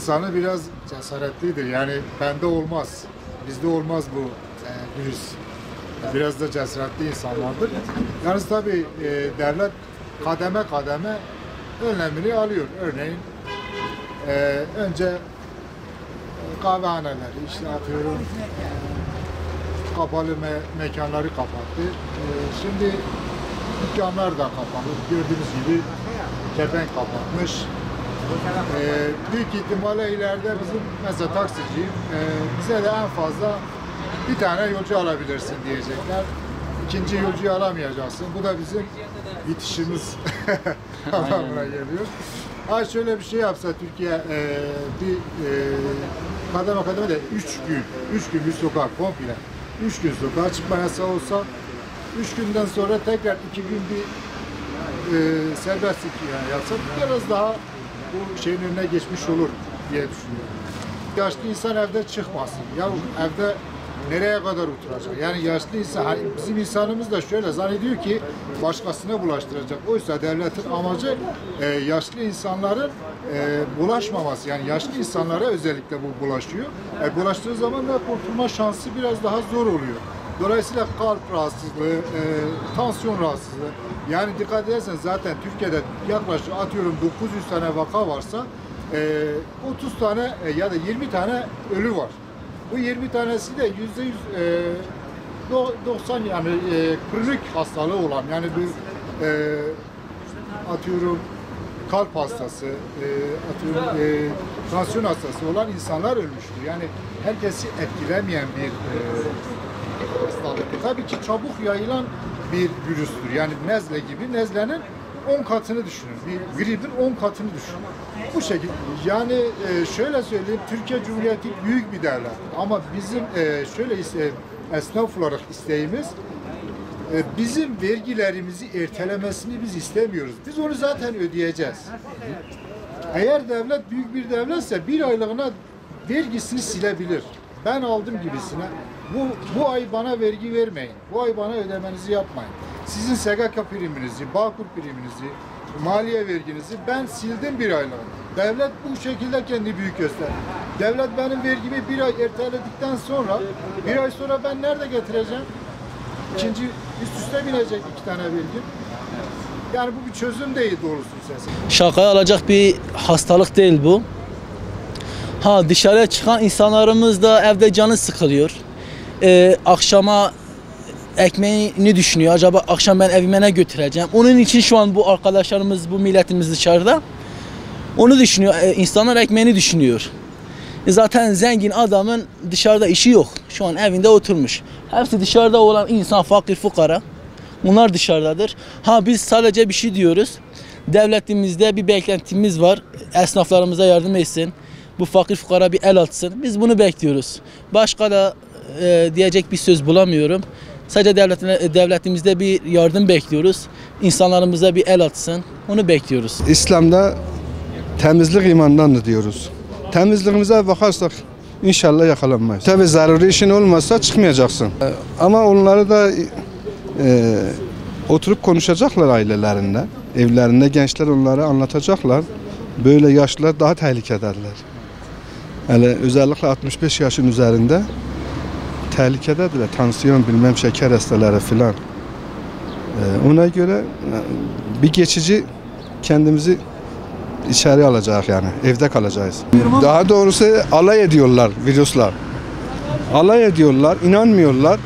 insanı biraz cesaretlidir. Yani bende olmaz, bizde olmaz bu virüs. Biraz da cesaretli insanlardır. Yalnız tabii devlet kademe kademe önlemini alıyor. Örneğin önce kahvehaneleri, işte atıyorum kapalı mekanları kapattı. Şimdi dükkanlar da kapalı. Gördüğünüz gibi kepenk kapatmış. Büyük ihtimalle ileride bizim mesela taksiciyim, bize de en fazla bir tane yolcu alabilirsin diyecekler. İkinci yolcuyu alamayacaksın. Bu da bizim bitişimiz anlamına geliyor. Ha şöyle bir şey yapsa Türkiye bir kademe de 3 gün bir sokak komple 3 gün sokağa çıkma yasağı olsa 3 günden sonra tekrar 2 gün bir serbestlik yani yapsa biraz daha bu şeyin önüne geçmiş olur diye düşünüyorum. Yaşlı insan evde çıkmasın. Ya evde nereye kadar oturacak? Yani yaşlı insan, hani bizim insanımız da şöyle zannediyor ki başkasına bulaştıracak. Oysa devletin amacı yaşlı insanların bulaşmaması. Yani yaşlı insanlara özellikle bu bulaşıyor. Bulaştığı zaman da kurtulma şansı biraz daha zor oluyor. Dolayısıyla kalp rahatsızlığı, tansiyon rahatsızlığı. Yani dikkat edersen zaten Türkiye'de yaklaşık atıyorum 900 tane vaka varsa 30 tane ya da 20 tane ölü var. Bu 20 tanesi de %100 90 yani kronik hastalığı olan yani bir atıyorum kalp hastası, atıyorum tansiyon hastası olan insanlar ölmüştür. Yani herkesi etkilemeyen bir hastalık. Tabii ki çabuk yayılan bir virüstür. Yani nezle gibi nezlenin 10 katını düşünün. Bir gripin 10 katını düşünün. Bu şekilde. Yani şöyle söyleyeyim, Türkiye Cumhuriyeti büyük bir devlet. Ama bizim şöyle esnaf olarak isteğimiz bizim vergilerimizi ertelemesini biz istemiyoruz. Biz onu zaten ödeyeceğiz. Eğer devlet büyük bir devletse bir aylığına vergisini silebilir. Ben aldım gibisine. Bu ay bana vergi vermeyin. Bu ay bana ödemenizi yapmayın. Sizin SGK priminizi, Bağkur priminizi, maliye verginizi ben sildim bir aylığına. Devlet bu şekilde kendi büyük gösterir. Devlet benim vergimi bir ay erteledikten sonra, bir ay sonra ben nerede getireceğim? İkinci üst üste binecek 2 tane vergim. Yani bu bir çözüm değil doğrusu ses. Şakaya alacak bir hastalık değil bu. Ha dışarıya çıkan insanlarımız da evde canı sıkılıyor. Akşama ekmeğini düşünüyor. Acaba akşam ben evime ne götüreceğim? Onun için şu an bu arkadaşlarımız, bu milletimiz dışarıda. Onu düşünüyor. İnsanlar ekmeğini düşünüyor. Zaten zengin adamın dışarıda işi yok. Şu an evinde oturmuş. Hepsi dışarıda olan insan, fakir, fukara. Bunlar dışarıdadır. Ha biz sadece bir şey diyoruz. Devletimizde bir beklentimiz var. Esnaflarımıza yardım etsin. Bu fakir fukara bir el atsın. Biz bunu bekliyoruz. Başka da diyecek bir söz bulamıyorum. Sadece devletimizde bir yardım bekliyoruz. İnsanlarımıza bir el atsın. Onu bekliyoruz. İslam'da temizlik imandandır diyoruz. Temizliğimize bakarsak inşallah yakalanmayız. Tabii zaruri işin olmazsa çıkmayacaksın. Ama onları da oturup konuşacaklar ailelerinde. Evlerinde gençler onları anlatacaklar. Böyle yaşlılar daha tehlikededirler. Yani özellikle 65 yaşın üzerinde tehlikededirler. Tansiyon, bilmem şeker hastaları filan. Ona göre bir geçici kendimizi içeri alacak yani. Evde kalacağız. Daha doğrusu alay ediyorlar virüsler. Alay ediyorlar, inanmıyorlar.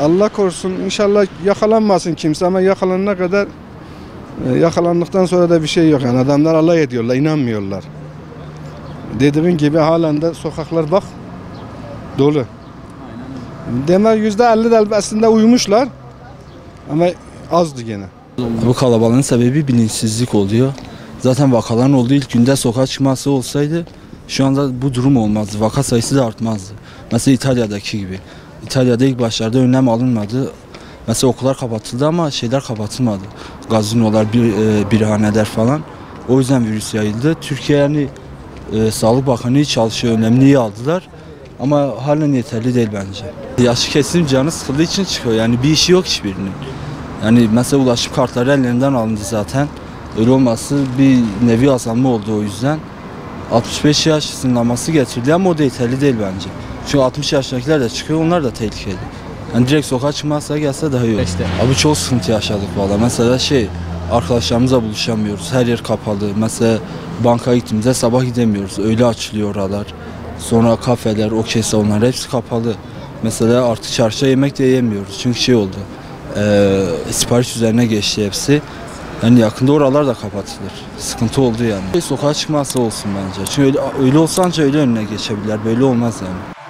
Allah korusun inşallah yakalanmasın kimse ama yakalanana kadar yakalandıktan sonra da bir şey yok. Yani adamlar alay ediyorlar, inanmıyorlar. Dediğin gibi halen de sokaklar bak dolu. Demek %50 aslında uyumuşlar ama azdı gene. Bu kalabalığın sebebi bilinçsizlik oluyor. Zaten vakaların olduğu ilk günde sokağa çıkması olsaydı şu anda bu durum olmazdı. Vaka sayısı da artmazdı. Mesela İtalya'daki gibi. İtalya'da ilk başlarda önlem alınmadı. Mesela okullar kapatıldı ama şeyler kapatılmadı. Gazinolar, birhaneler falan. O yüzden virüs yayıldı. Türkiye yani Sağlık Bakanı iyi çalışıyor, önlemini iyi aldılar. Ama halen yeterli değil bence. Yaşlı kesim canı sıkıldığı için çıkıyor. Yani bir işi yok hiçbirinin. Yani mesela ulaşım kartları ellerinden alındı zaten. Öyle olması bir nevi azalma oldu o yüzden. 65 yaş sınırlaması getirdi ama o da yeterli değil bence. Çünkü 60 yaşındakiler de çıkıyor, onlar da tehlikeli. Yani direkt sokağa çıkmazsa gelse daha iyi olur. İşte. Abi çok sıkıntı yaşadık valla. Mesela arkadaşlarımızla buluşamıyoruz. Her yer kapalı. Mesela banka gittiğimizde sabah gidemiyoruz. Öğle açılıyor oralar. Sonra kafeler, okey salonlar hepsi kapalı. Mesela artık çarşıda yemek de yiyemiyoruz. Çünkü oldu. Sipariş üzerine geçti hepsi. Yani yakında oralar da kapatılır. Sıkıntı oldu yani. Sokağa çıkmazsa olsun bence. Çünkü öyle olsa ancak öyle önüne geçebilirler. Böyle olmaz yani.